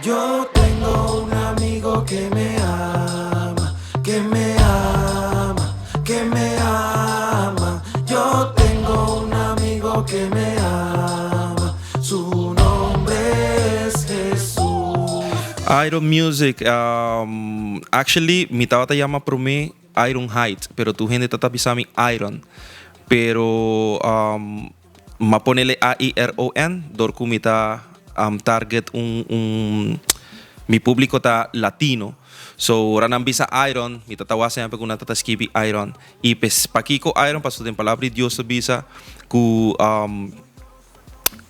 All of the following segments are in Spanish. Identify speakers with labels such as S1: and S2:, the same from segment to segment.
S1: Yo tengo un amigo que me ama, que me ama, que me ama. Yo tengo un amigo que me ama, su nombre es Jesús.
S2: Iron Music, actually, mi tata te llama por mí Iron Height, pero tu gente tata pisami Iron. Pero ma ponele AIRON, dorku mi ta target mi público ta latino. So, ranang bisa Iron, mi tatawa sempre kung natata skipi Iron. Y pes pakiko Iron, paso din palabra de Dios bisa, ku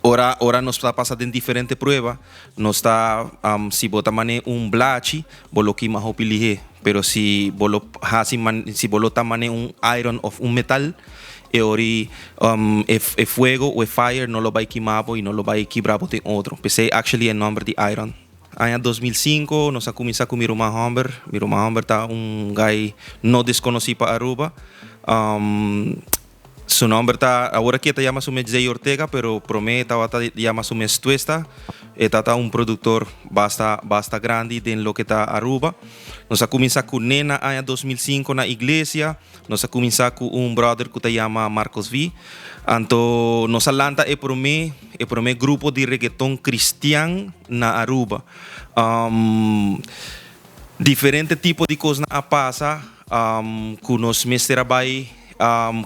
S2: ora nos está pasando en diferente prueba, nos está si bota mane un blachi, bolo ki maho pilihe, pero si bolo si bolo tamane un iron of un metal, e ori fuego o fire no lo va a quemar y no lo va a quebrar de otro. Pensé actually el nombre de iron. Año 2005 nos ha comenzado con mi Roma Humber. Mi Roma Humber está un guy no desconocido para Aruba. Su nombre está, ahora que te llama su mes Jay Ortega, pero promete te llama su mes Tuesta. Está un productor basta grande de lo que está Aruba. Nos ha comenzado con Nena año 2005 na iglesia. Nos ha comenzado con un brother que te llama Marcos V. Anto nos alanta promete grupo de reggaetón cristiano na Aruba. Diferente tipo de cosas na pasa. Que nos mesterabai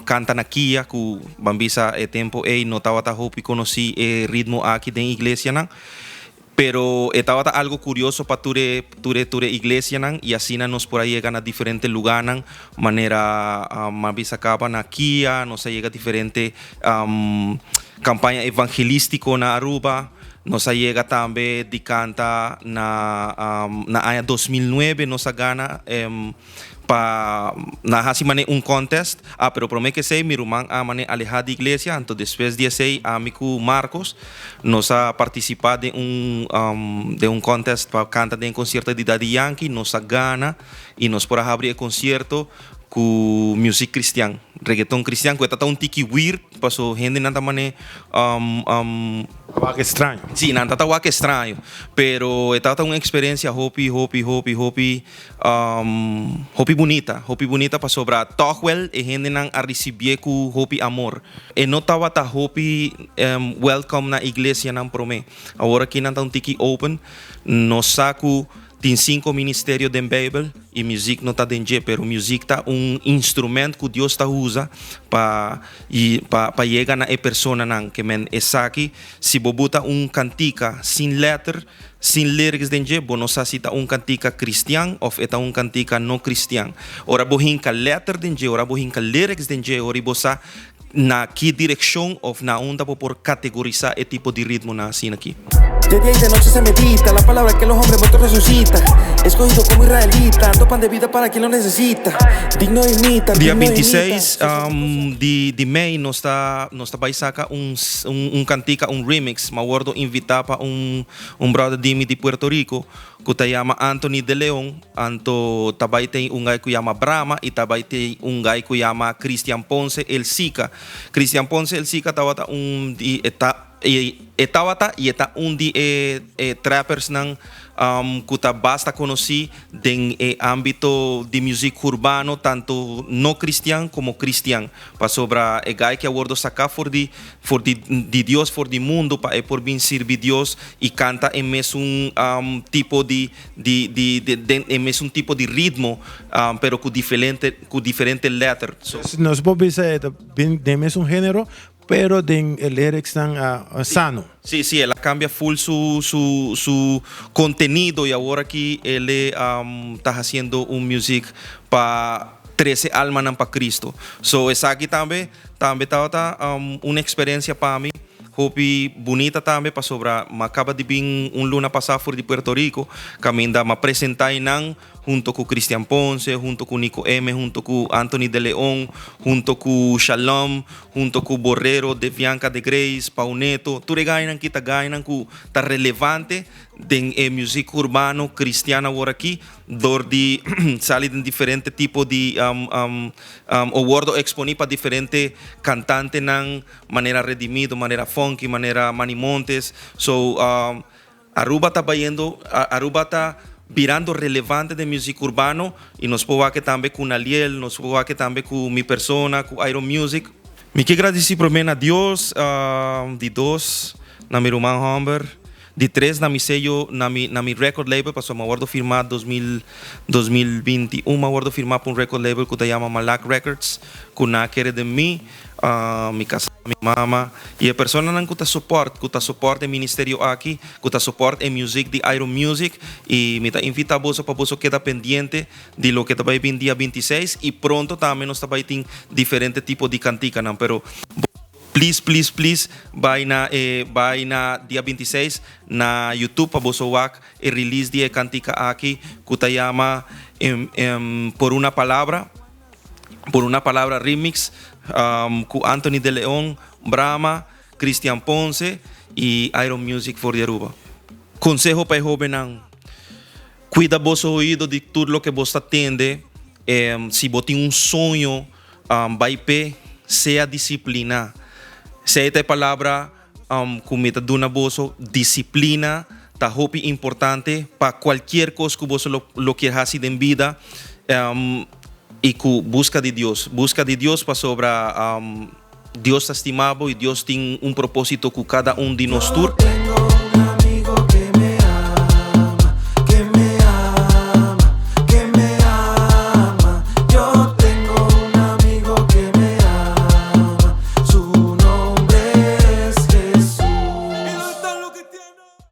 S2: canta na Kia, que bambisa tempo no estaba hopi conocí ritmo aquí de iglesia nan. Pero estaba algo curioso para ture iglesia nan, y así nos por ahí llegan a diferentes lugares, manera mambisa acaba na Kia, nos llega diferente campaña evangelístico na Aruba. Nos llega también de canta na año 2009 nos gana na hasi mane un contest, pero promete que sei mi rumán a mane alejada de iglesia, entonces después de sei amigo Marcos nos ha participado de un contest para cantar de un concierto de Daddy Yankee, nos gana y nos por abrir el concierto con music cristiano, reggaetón cristiano, que está un tiki weird, pasó gente nada mane
S3: Que estranho.
S2: sí, nada tawa que extraño, pero estaba una experiencia hopi bonita para sobrar. Tohwell e gente nan a recibir ku hopi amor. E no estaba ta hopi welcome na iglesia nan prome. Ahora aquí nanta un tiki open, nos saco tem 5 ministérios de Bible e música não está dentro, pero música está instrumento que Deus está usa para chegar na persona nan que men aqui se bobuta cantica sem letra, sem lyrics dentro, bo não sabe se está cantica cristiano ou está cantica não cristiano. Ora bohin ka letra dentro, ora bohin ka lyrics dentro, ora bosa na que direção ou na onda por categorizar esse tipo de ritmo na assim aqui.
S1: De día y de noche se medita la palabra que los hombres muertos resucitan. Escogido como israelita, ando pan de vida para quien lo necesita. Digno imita.
S2: Dia
S1: digno
S2: 26
S1: imita.
S2: de May nos está vai sacar cantica, remix. Me acuerdo invitar para brother de Puerto Rico que se llama Anthony de León. Também tem guy que llama Brahma y também tem guy que llama Cristian Ponce El Sica. Cristian Ponce El Sica estaba está de trappers nan que basta conocer en el ámbito de música urbano, tanto no cristiano como cristiano, para sobra el guy que abordo sacar for de Dios, for de mundo, para por bien servir Dios y canta en mes tipo de un tipo de ritmo, pero con diferente letra. So,
S3: Nós podemos dizer que um género, pero den el lyrics están sano.
S2: Sí, él cambia full su contenido y ahora aquí él está haciendo un music para 13 almas para Cristo. So, esa aquí también está una experiencia para mí. Hopi bonita também para sobrar. Me acaba de vir luna passada fora de Puerto Rico, que me apresentar junto com Cristian Ponce, junto com Nico M, junto com Anthony de León, junto com Shalom, junto com Borrero de Bianca de Grace, Pauneto. Tudo ganham que está relevante de música urbano cristiana agora aqui, de sair de diferente tipo de o word exponível para diferente cantante nan maneira redimido, maneira funky, maneira Manny Montes. So Aruba está virando relevante de música urbano e nós podemos aqui também com Aliel, nós podemos aqui também com minha persona, com Iron Music. Me que agradecer primeiro a Deus, de dois, na minha irmã Humber, de três, na minha sello, na minha record label, passou uma guarda firmada 2021, uma guarda firmada para record label que se chama Malak Records, que não quer de mim, minha casa, minha mama, e a pessoa que está suporte o ministério aqui, que está suporte a music de Iron Music, e me invita a você para você quedar pendiente de lo que vai vir dia 26, e pronto também nós vai ter diferentes tipos de cantica, não, pero please, vai na dia 26 na YouTube para você ver o release de cantica aqui, que se chama Por una Palabra remix, com Anthony de Leon, Brahma, Christian Ponce e Iron Music for the Aruba. Consejo para jovem, cuida vosso ouvido de tudo o que você atende. Se você tem sonho, vai seja disciplina. Se esta palavra como está dando vosso disciplina, está muito importante para qualquer coisa que você lo quer fazer em vida. E que busca de Deus para sobre Deus está estimado e Deus tem propósito com cada de nós.